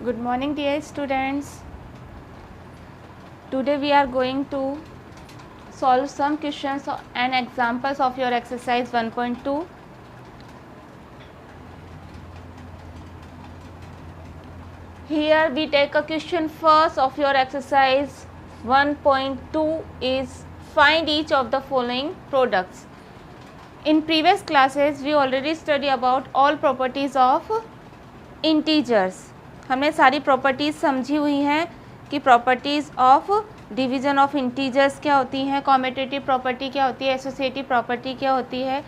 Good morning, dear students. Today we are going to solve some questions and examples of your exercise 1.2. Here we take a question first of your exercise 1.2 is find each of the following products. In previous classes we already study about all properties of integers. हमने सारी properties समझी हुई हैं कि properties of division of integers क्या होती हैं, commutative property क्या होती है, एसोसिएटिव प्रॉपर्टी क्या होती है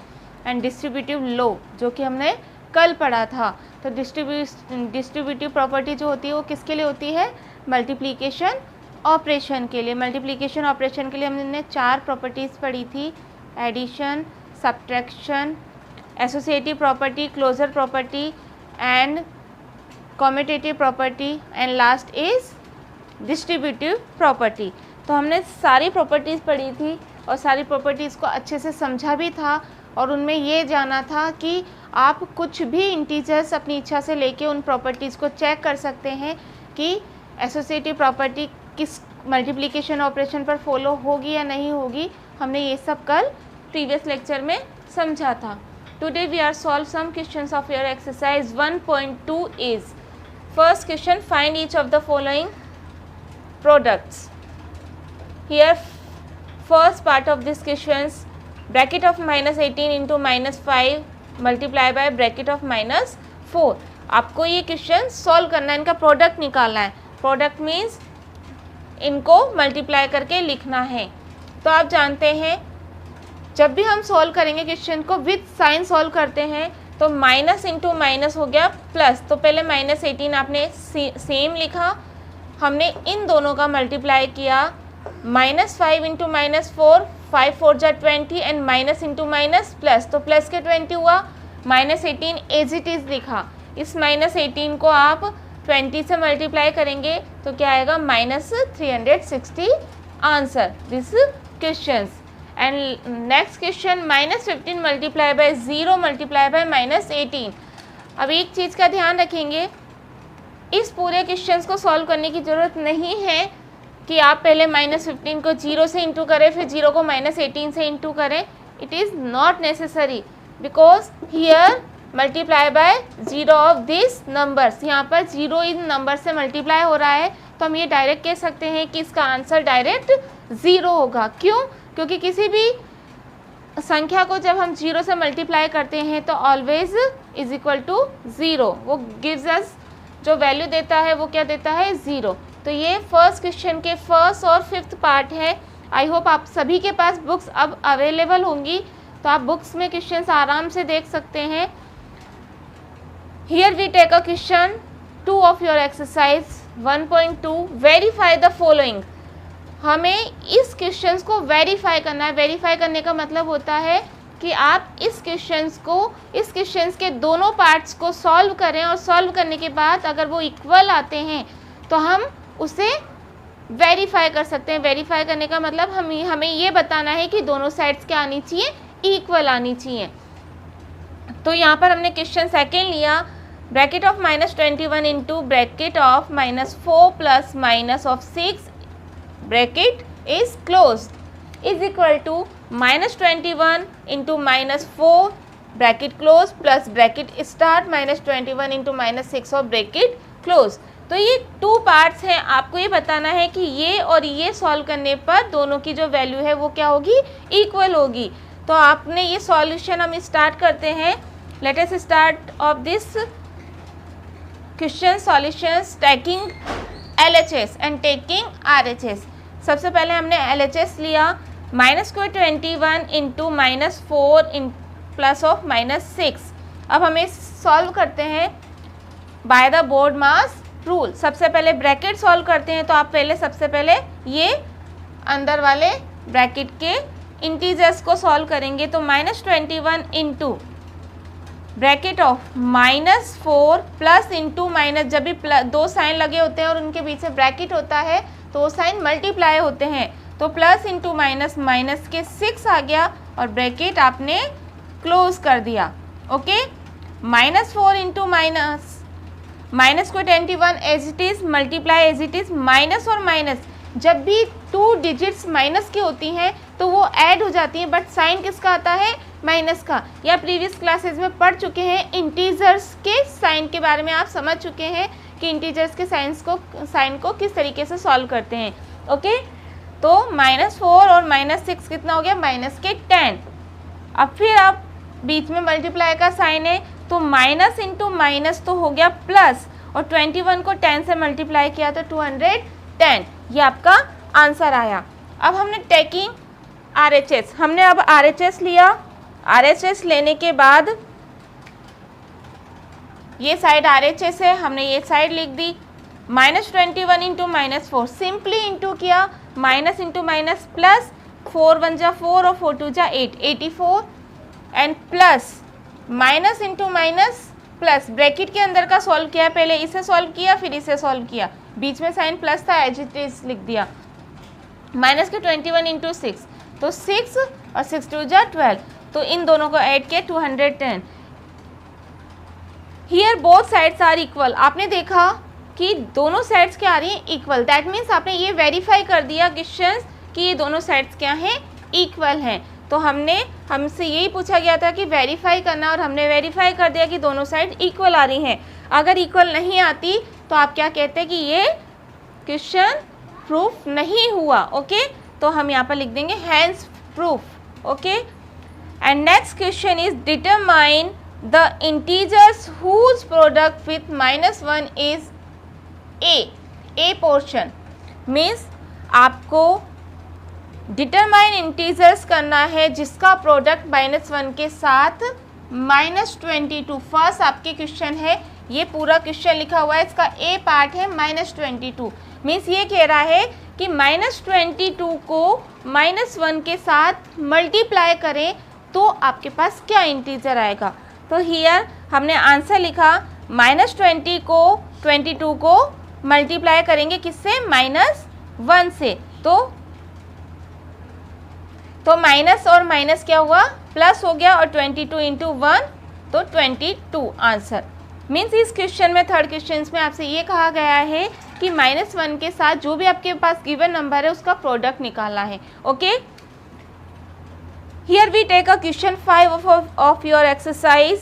एंड डिस्ट्रीब्यूटिव लॉ जो कि हमने कल पढ़ा था. तो डिस्ट्रीब्यूटिव प्रॉपर्टी जो होती है वो किसके लिए होती है, मल्टीप्लिकेशन ऑपरेशन के लिए. मल्टीप्लिकेशन ऑपरेशन के लिए हमने 4 प्रॉपर्टीज़ पढ़ी थी, addition, subtraction, associative property, closure property and commutative property and last is distributive property. तो हमने सारी प्रॉपर्टीज़ पढ़ी थी और सारी प्रॉपर्टीज़ को अच्छे से समझा भी था और उनमें ये जाना था कि आप कुछ भी इंटीजर्स अपनी इच्छा से लेके उन प्रॉपर्टीज़ को चेक कर सकते हैं कि एसोसिएटिव प्रॉपर्टी किस मल्टीप्लिकेशन ऑपरेशन पर फॉलो होगी या नहीं होगी. हमने ये सब कल प्रीवियस लेक्चर में समझा था. Today we are solve some questions of your exercise 1.2 is first question, find each of the following products. Here first part of this questions, bracket of minus 18 into minus 5 multiply by bracket of minus 4. आपको ये question solve करना है, इनका product निकालना है. Product means इनको multiply करके लिखना है. तो आप जानते हैं जब भी हम सॉल्व करेंगे क्वेश्चन को विथ साइन सॉल्व करते हैं तो माइनस इंटू माइनस हो गया प्लस. तो पहले माइनस 18 आपने सेम लिखा, हमने इन दोनों का मल्टीप्लाई किया. माइनस 5 इंटू माइनस 4, 5 4 जा 20 and minus into minus plus, तो प्लस के 20 हुआ. माइनस 18 एज इट इज़ लिखा. इस माइनस 18 को आप 20 से मल्टीप्लाई करेंगे तो क्या आएगा, minus 360 answer this questions. And next question, minus 15 multiply by 0 multiply by minus 18. अब एक चीज़ का ध्यान रखेंगे, इस पूरे क्वेश्चंस को सॉल्व करने की ज़रूरत नहीं है कि आप पहले माइनस 15 को 0 से इंटू करें फिर 0 को माइनस 18 से इंटू करें. It is not necessary because here multiply by 0 of this numbers. यहाँ पर 0 इन नंबर से मल्टीप्लाई हो रहा है तो हम ये डायरेक्ट कह सकते हैं कि इसका आंसर डायरेक्ट 0 होगा. क्यों? क्योंकि किसी भी संख्या को जब हम 0 से मल्टीप्लाई करते हैं तो ऑलवेज इज इक्वल टू 0. वो गिव्स अस जो वैल्यू देता है वो क्या देता है, 0. तो ये फर्स्ट क्वेश्चन के फर्स्ट और फिफ्थ पार्ट है. आई होप आप सभी के पास बुक्स अब अवेलेबल होंगी तो आप बुक्स में क्वेश्चंस आराम से देख सकते हैं. Here we take a question 2 of your exercise 1.2, verify the following. हमें इस क्वेश्चंस को वेरीफाई करना है. वेरीफाई करने का मतलब होता है कि आप इस क्वेश्चंस के दोनों पार्ट्स को सॉल्व करें और सॉल्व करने के बाद अगर वो इक्वल आते हैं तो हम उसे वेरीफाई कर सकते हैं. वेरीफाई करने का मतलब हमें ये बताना है कि दोनों साइड्स क्या आनी चाहिए, इक्वल आनी चाहिए. तो यहाँ पर हमने क्वेश्चन सेकेंड लिया, bracket of minus 21 into bracket of minus 4 plus minus of 6 bracket is closed is equal to minus 21 into minus 4 bracket close plus bracket start minus 21 into minus 6 और bracket close. तो ये 2 parts हैं. आपको ये बताना है कि ये और ये सॉल्व करने पर दोनों की जो वैल्यू है वो क्या होगी, इक्वल होगी. तो आपने ये सॉल्यूशन हम स्टार्ट करते हैं. Let us start of this question solutions taking LHS and taking RHS. सबसे पहले हमने LHS लिया, minus square 21 into minus 4 in plus of minus 6. अब हमें सॉल्व करते हैं by the board mass rule. सबसे पहले ब्रैकेट सॉल्व करते हैं तो आप सबसे पहले ये अंदर वाले ब्रैकेट के इंटीजर्स को सॉल्व करेंगे. तो minus 21 into bracket of minus 4 plus into minus, जब भी 2 साइन लगे होते हैं और उनके बीच में ब्रैकेट होता है तो वो साइन मल्टीप्लाई होते हैं. तो प्लस इंटू माइनस, माइनस के 6 आ गया और ब्रैकेट आपने क्लोज कर दिया. ओके, -4 इंटू माइनस माइनस को 21 as it is, multiply as it is, minus और माइनस जब भी 2 डिजिट्स माइनस की होती हैं तो वो ऐड हो जाती हैं, बट साइन किसका आता है? माइनस का। या प्रीवियस क्लासेस में पढ़ चुके हैं, इंटीजर्स के साइन के बारे में आप समझ चुके हैं कि इंटीजर्स के साइन को किस तरीके से सॉल्व करते हैं। ओके, तो -4 और -6 कितना हो गया? -10। अब फिर आप बीच में मल्टीप्लाई का साइन है तो माइनस इंटू माइनस तो हो गया प्लस, और 21 को 10 से मल्टीप्लाई किया तो 210, ये आपका आंसर आया। अब हमने टेकिंग RHS, हमने अब RHS लिया। RHS लेने के बाद ये साइड RHS है, हमने ये साइड लिख दी। -21 इंटू -4 सिंपली इंटू किया, माइनस इंटू माइनस प्लस, 4 1 जा 4 और 4 2 जा 8, 84 and plus minus into minus plus, bracket के अंदर का सॉल्व किया, पहले इसे सॉल्व किया फिर इसे सॉल्व किया, बीच में साइन प्लस था एज इट इज लिख दिया। माइनस के 21 इंटू 6 तो 6 और 6 2 जा 12, तो इन दोनों को ऐड किया 210। Here both sides are equal, आपने देखा कि दोनों साइड्स क्या आ रही हैं? इक्वल। दैट मीन्स आपने ये वेरीफाई कर दिया क्वेश्चन कि ये दोनों साइड्स क्या हैं? इक्वल हैं। तो हमसे यही पूछा गया था कि वेरीफाई करना, और हमने वेरीफाई कर दिया कि दोनों साइड इक्वल आ रही हैं। अगर इक्वल नहीं आती तो आप क्या कहते हैं कि ये क्वेश्चन प्रूफ नहीं हुआ। ओके, तो हम यहाँ पर लिख देंगे hence proof. Okay, and next question is determine the integers whose product with -1 is a portion. Means आपको डिटरमाइन इंटीजर्स करना है जिसका प्रोडक्ट -1 के साथ -22। फर्स्ट आपके क्वेश्चन है, ये पूरा क्वेश्चन लिखा हुआ है, इसका ए पार्ट है -22। मीन्स ये कह रहा है कि -22 को -1 के साथ मल्टीप्लाई करें तो आपके पास क्या इंटीजर आएगा। तो हियर हमने आंसर लिखा, -20 को 22 को मल्टीप्लाई करेंगे किससे? -1 से, तो माइनस और माइनस क्या हुआ? प्लस हो गया, और 22 इंटू 1 तो 22 आंसर। मीन्स इस क्वेश्चन में, थर्ड क्वेश्चन में आपसे ये कहा गया है कि -1 के साथ जो भी आपके पास गिवन नंबर है उसका प्रोडक्ट निकालना है। Okay, here we take a question 5 of your exercise,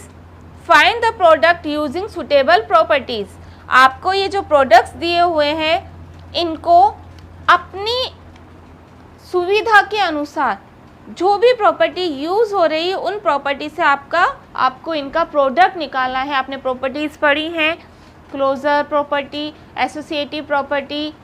find the product using suitable properties. आपको ये जो प्रोडक्ट्स दिए हुए हैं इनको अपनी सुविधा के अनुसार जो भी प्रॉपर्टी यूज़ हो रही है उन प्रॉपर्टी से आपको इनका प्रोडक्ट निकालना है। आपने प्रॉपर्टीज़ पढ़ी हैं, closure property, associative property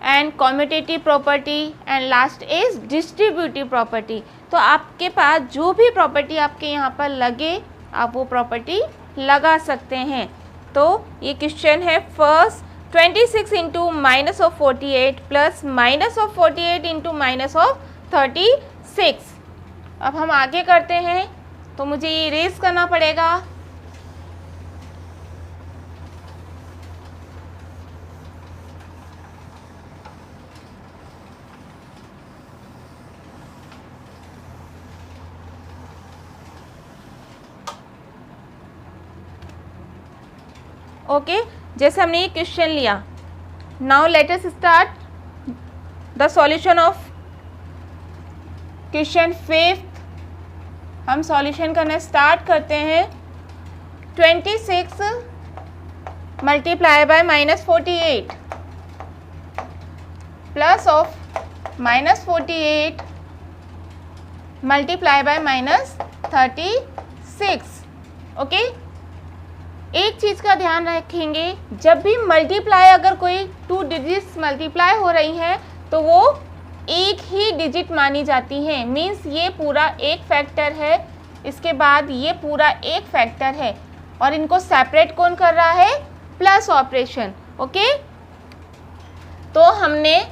and commutative property, and last is distributive property. तो आपके पास जो भी प्रॉपर्टी आपके यहाँ पर लगे आप वो प्रॉपर्टी लगा सकते हैं। तो ये क्वेश्चन है फर्स्ट, 26 इंटू -48 प्लस -48 इंटू -36। अब हम आगे करते हैं, तो मुझे ये इरेज करना पड़ेगा। ओके, जैसे हमने ये क्वेश्चन लिया, now let us start the solution of question 5। हम सॉल्यूशन करना स्टार्ट करते हैं। 26 multiply by -48 plus of -48 multiply by -36। Okay, एक चीज़ का ध्यान रखेंगे, जब भी मल्टीप्लाई, अगर कोई 2 डिजिट्स मल्टीप्लाई हो रही हैं तो वो एक ही डिजिट मानी जाती हैं। मीन्स ये पूरा एक फैक्टर है, इसके बाद ये पूरा एक फैक्टर है, और इनको सेपरेट कौन कर रहा है? Plus operation. ओके, तो हमने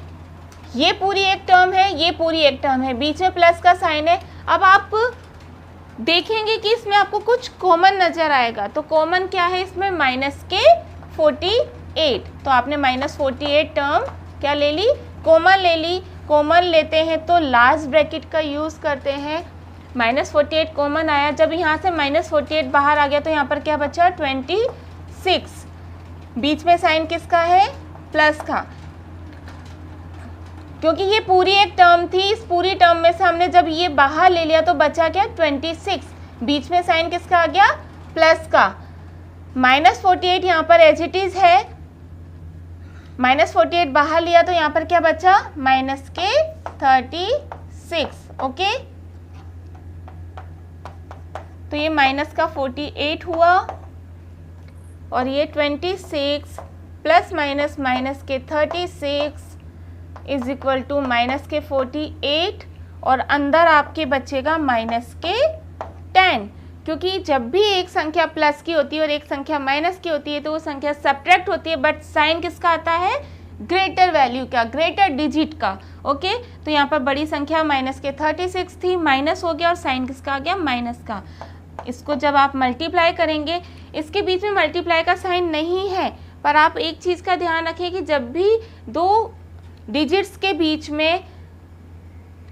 ये पूरी एक टर्म है, ये पूरी एक टर्म है, बीच में प्लस का साइन है। अब आप देखेंगे कि इसमें आपको कुछ कॉमन नज़र आएगा, तो कॉमन क्या है इसमें? -48। तो आपने -48 टर्म क्या ले ली? कॉमन ले ली। कॉमन लेते हैं तो लास्ट ब्रैकेट का यूज़ करते हैं। -48 कॉमन आया, जब यहाँ से -48 बाहर आ गया तो यहाँ पर क्या बचा? 26। बीच में साइन किसका है, प्लस का, क्योंकि ये पूरी एक टर्म थी, इस पूरी टर्म में से हमने जब ये बाहर ले लिया तो बचा क्या 26, बीच में साइन किसका आ गया, प्लस का। -48 यहाँ पर एज इट इज है, -48 बाहर लिया तो यहाँ पर क्या बचा, -36। ओके, तो ये -48 हुआ और ये 26 plus minus -36 is equal to -48 और अंदर आपके बचेगा -10, क्योंकि जब भी एक संख्या प्लस की होती है और एक संख्या माइनस की होती है तो वो संख्या सब्ट्रैक्ट होती है, बट साइन किसका आता है, ग्रेटर वैल्यू का, ग्रेटर डिजिट का। ओके, तो यहाँ पर बड़ी संख्या -36 थी, माइनस हो गया और साइन किसका आ गया, माइनस का। इसको जब आप मल्टीप्लाई करेंगे, इसके बीच में मल्टीप्लाई का साइन नहीं है, पर आप एक चीज़ का ध्यान रखें कि जब भी दो डिजिट्स के बीच में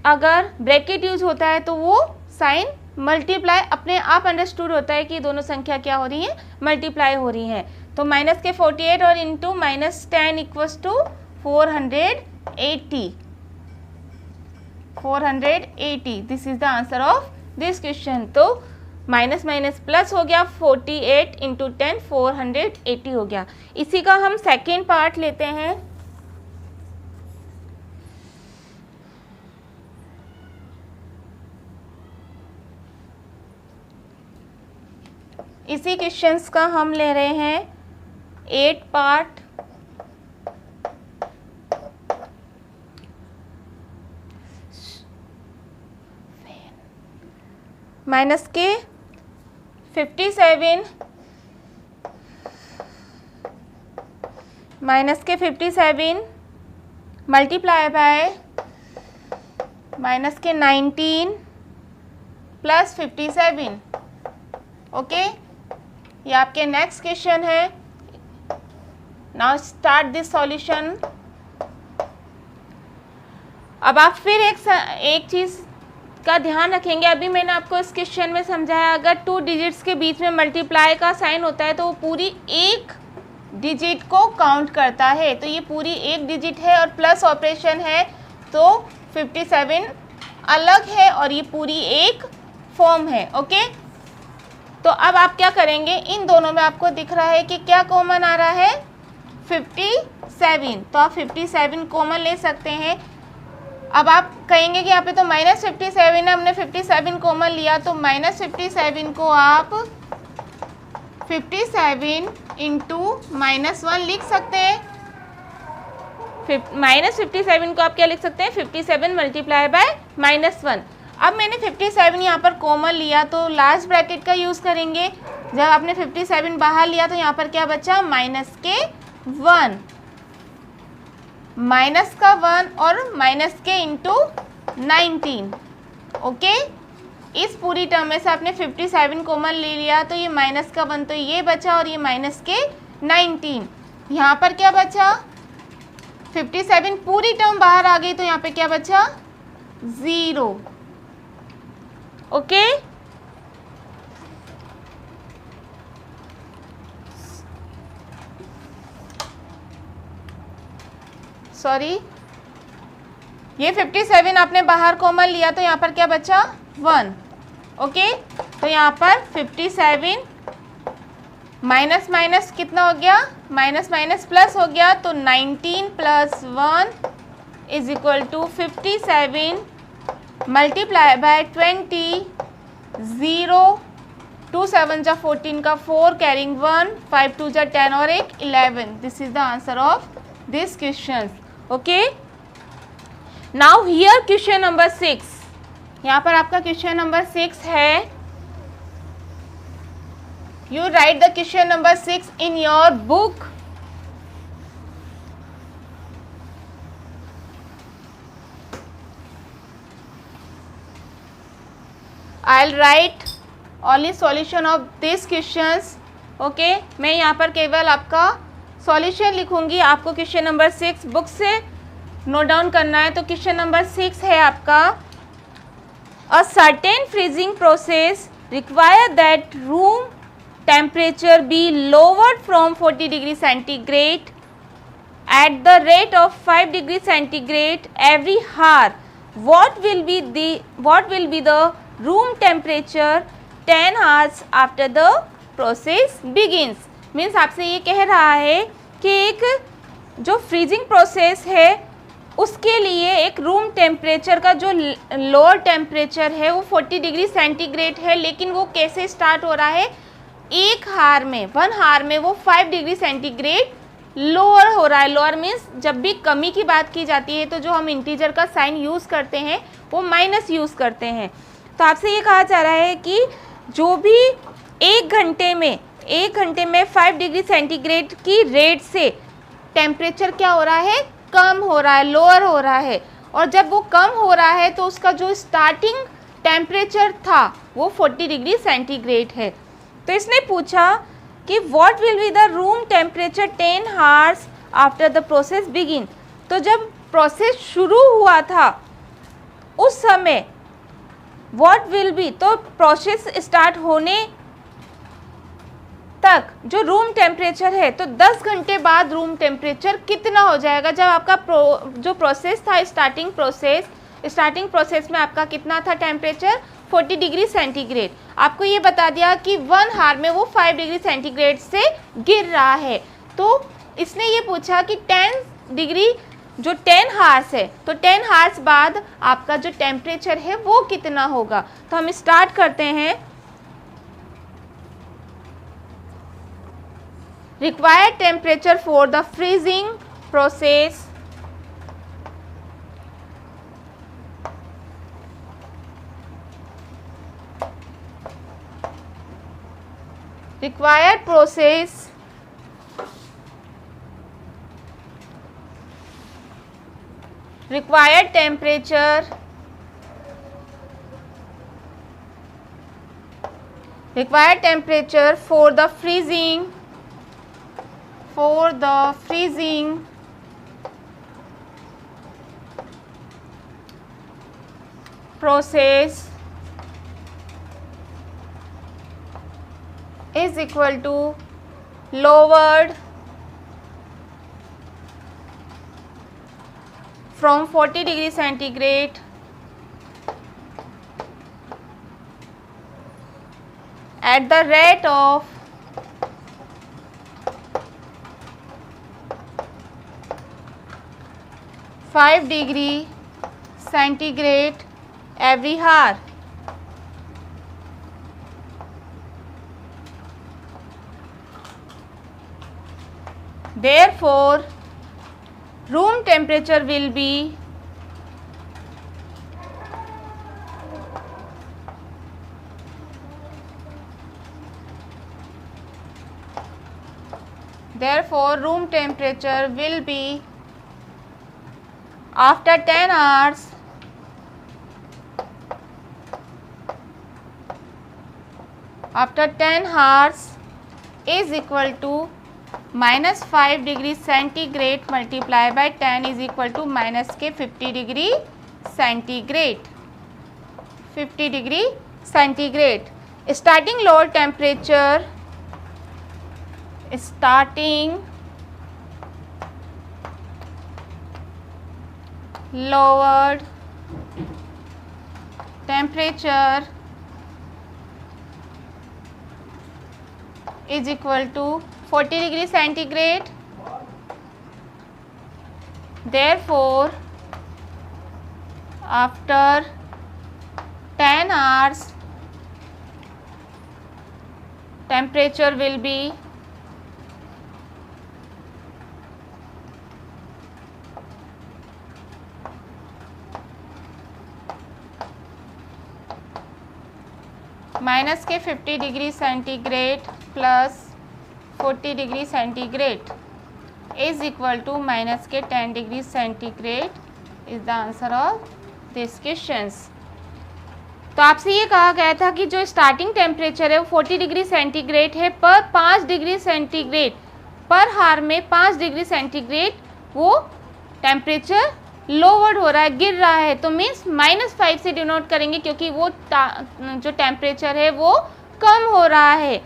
अगर ब्रैकेट यूज होता है तो वो साइन मल्टीप्लाई अपने आप अंडरस्टूड होता है कि दोनों संख्या क्या हो रही है, मल्टीप्लाई हो रही है। तो -48 और into -10 equals to 480। This is the answer of this question. तो माइनस माइनस प्लस हो गया, 48 इंटू 10 480 हो गया। इसी का हम सेकेंड पार्ट लेते हैं। इसी क्वेश्चंस का हम ले रहे हैं 8 पार्ट। माइनस के 57 मल्टीप्लाई बाय माइनस के 19 प्लस 57। ओके, ये आपके नेक्स्ट क्वेश्चन है। Now start this solution. अब आप फिर एक चीज़ का ध्यान रखेंगे, अभी मैंने आपको इस क्वेश्चन में समझाया, अगर 2 डिजिट्स के बीच में मल्टीप्लाई का साइन होता है तो वो पूरी एक डिजिट को काउंट करता है। तो ये पूरी एक डिजिट है और प्लस ऑपरेशन है, तो 57 अलग है और ये पूरी एक फॉर्म है। ओके, तो अब आप क्या करेंगे, इन दोनों में आपको दिख रहा है कि क्या कॉमन आ रहा है, 57, तो आप 57 कॉमन ले सकते हैं। अब आप कहेंगे कि यहाँ पे तो -57 है, हमने 57 कॉमन लिया, तो -57 को आप 57 इंटू -1 लिख सकते हैं। -57 को आप क्या लिख सकते हैं, 57 मल्टीप्लाई बाय -1। अब मैंने 57 यहाँ पर कॉमन लिया तो लास्ट ब्रैकेट का यूज़ करेंगे। जब आपने 57 बाहर लिया तो यहाँ पर क्या बचा, माइनस के 1 और माइनस के इंटू 19। ओके, इस पूरी टर्म में से आपने 57 कॉमन ले लिया तो ये -1 तो ये बचा और ये माइनस के 19। यहाँ पर क्या बचा, 57 पूरी टर्म बाहर आ गई तो यहाँ पे क्या बचा, 0। ओके, सॉरी, ये 57 आपने बाहर कॉमन लिया तो यहाँ पर क्या बचा, 1। ओके, तो यहाँ पर 57 माइनस माइनस कितना हो गया, माइनस माइनस प्लस हो गया, तो 19 + 1 is equal to 57 multiply by 20, 0, 2 7 जा 14 का 4 कैरिंग 1, 5 2 जा 10 और 1 11। This is the answer of this question. Okay, now here question number 6। यहाँ पर आपका क्वेश्चन नंबर 6 है। You right the question number 6 in your book. I'll write only solution of these questions. Okay, मैं यहाँ पर केवल आपका सॉल्यूशन लिखूंगी, आपको क्वेश्चन नंबर 6 बुक से नोट डाउन करना है। तो क्वेश्चन नंबर 6 है आपका, a certain freezing process require that room temperature be lowered from 40 degree centigrade at the rate of 5 degree centigrade every hour, what will be the room temperature 10 hours after the process begins? Means आपसे ये कह रहा है कि एक जो freezing process है उसके लिए एक रूम टेम्परेचर का जो लोअर टेम्परेचर है वो 40 डिग्री सेंटीग्रेड है, लेकिन वो कैसे स्टार्ट हो रहा है, एक हार में, 1 हार में वो 5 डिग्री सेंटीग्रेड लोअर हो रहा है। लोअर मीन्स जब भी कमी की बात की जाती है तो जो हम इंटीजर का साइन यूज़ करते हैं वो माइनस यूज़ करते हैं। तो आपसे ये कहा जा रहा है कि जो भी एक घंटे में 5 डिग्री सेंटीग्रेड की रेट से टेम्परेचर क्या हो रहा है, कम हो रहा है, लोअर हो रहा है। और जब वो कम हो रहा है तो उसका जो स्टार्टिंग टेम्परेचर था वो 40 डिग्री सेंटीग्रेड है। तो इसने पूछा कि what will be the room temperature 10 hours after the process begin. तो जब प्रोसेस शुरू हुआ था उस समय व्हाट विल बी, तो प्रोसेस स्टार्ट होने तक जो रूम टेम्परेचर है, तो 10 घंटे बाद रूम टेम्परेचर कितना हो जाएगा। जब आपका जो प्रोसेस था स्टार्टिंग प्रोसेस में आपका कितना था टेम्परेचर, 40 डिग्री सेंटीग्रेड। आपको ये बता दिया कि 1 हार में वो 5 डिग्री सेंटीग्रेड से गिर रहा है। तो इसने ये पूछा कि 10 डिग्री जो 10 हार्स है, तो 10 हार्स बाद आपका जो टेम्परेचर है वो कितना होगा। तो हम स्टार्ट करते हैं। Required temperature for the freezing process required temperature for the freezing process is equal to lowered from 40 degree centigrade at the rate of 5 degree centigrade every hour. Therefore, room temperature will be after 10 hours is equal to minus 5 degree centigrade multiply by 10 is equal to minus के 50 degree centigrade. Starting lower temperature, lowered temperature is equal to 40 degree centigrade. Therefore, after 10 hours temperature will be minus के 50 degree centigrade plus 40 degree centigrade is equal to minus के 10 degree centigrade is the answer of this questions. तो आपसे ये कहा गया था कि जो स्टार्टिंग टेम्परेचर है वो 40 डिग्री सेंटीग्रेड है, पर 5 डिग्री सेंटीग्रेड पर हार में 5 डिग्री सेंटीग्रेड वो टेम्परेचर लोवर्ड हो रहा है, गिर रहा है। तो मीन्स -5 से डिनोट करेंगे क्योंकि वो जो टेम्परेचर है वो कम हो रहा है।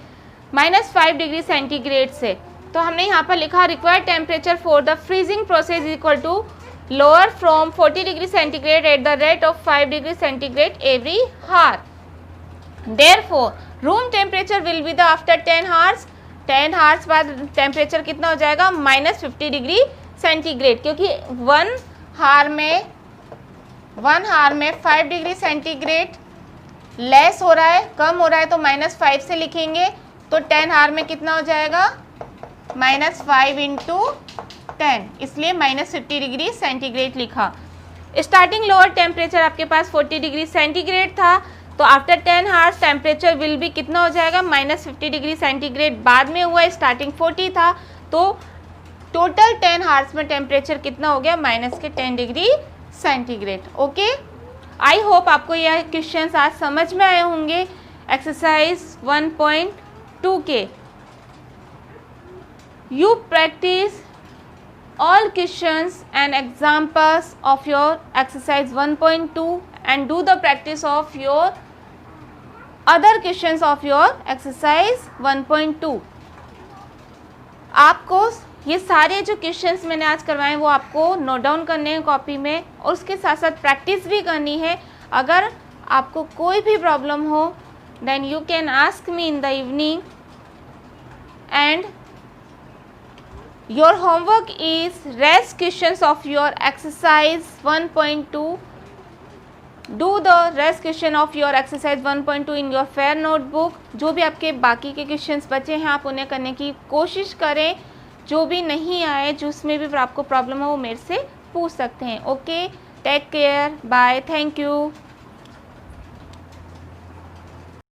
-5 डिग्री सेंटीग्रेड से। तो हमने यहाँ पर लिखा required temperature for the freezing process is equal to lower from 40 degree centigrade at the rate of 5 degree centigrade every hour. Therefore, room temperature will be the after 10 hours, 10 hours बाद टेम्परेचर कितना हो जाएगा -50 डिग्री सेंटीग्रेड, क्योंकि 1 हार में 5 degree centigrade less हो रहा है, कम हो रहा है, तो -5 से लिखेंगे। तो 10 हार में कितना हो जाएगा -5 इंटू 10, इसलिए -50 डिग्री सेंटीग्रेड लिखा। स्टार्टिंग लोअर टेम्परेचर आपके पास 40 डिग्री सेंटीग्रेड था, तो आफ्टर 10 हार्स टेम्परेचर विल भी कितना हो जाएगा -50 डिग्री सेंटीग्रेड बाद में हुआ, स्टार्टिंग 40 था, तो टोटल 10 हार्स में टेम्परेचर कितना हो गया -10 degree centigrade. Okay, I hope आपको यह क्वेश्चंस आज समझ में आए होंगे एक्सरसाइज 1.2 के। You practice all questions and examples of your exercise 1.2 and do the practice of your other questions of your exercise 1.2। आपको ये सारे जो क्वेश्चंस मैंने आज करवाए वो आपको नोट डाउन करने हैं कॉपी में, और उसके साथ साथ प्रैक्टिस भी करनी है। अगर आपको कोई भी प्रॉब्लम हो then you can ask me in the evening, and your homework is rest questions of your exercise 1.2. do the rest question of your exercise 1.2 in your fair notebook। जो भी आपके बाकी के क्वेश्चंस बचे हैं आप उन्हें करने की कोशिश करें, जो भी नहीं आए जिसमें भी आपको प्रॉब्लम हो वो मेरे से पूछ सकते हैं। Okay, take care, bye, thank you.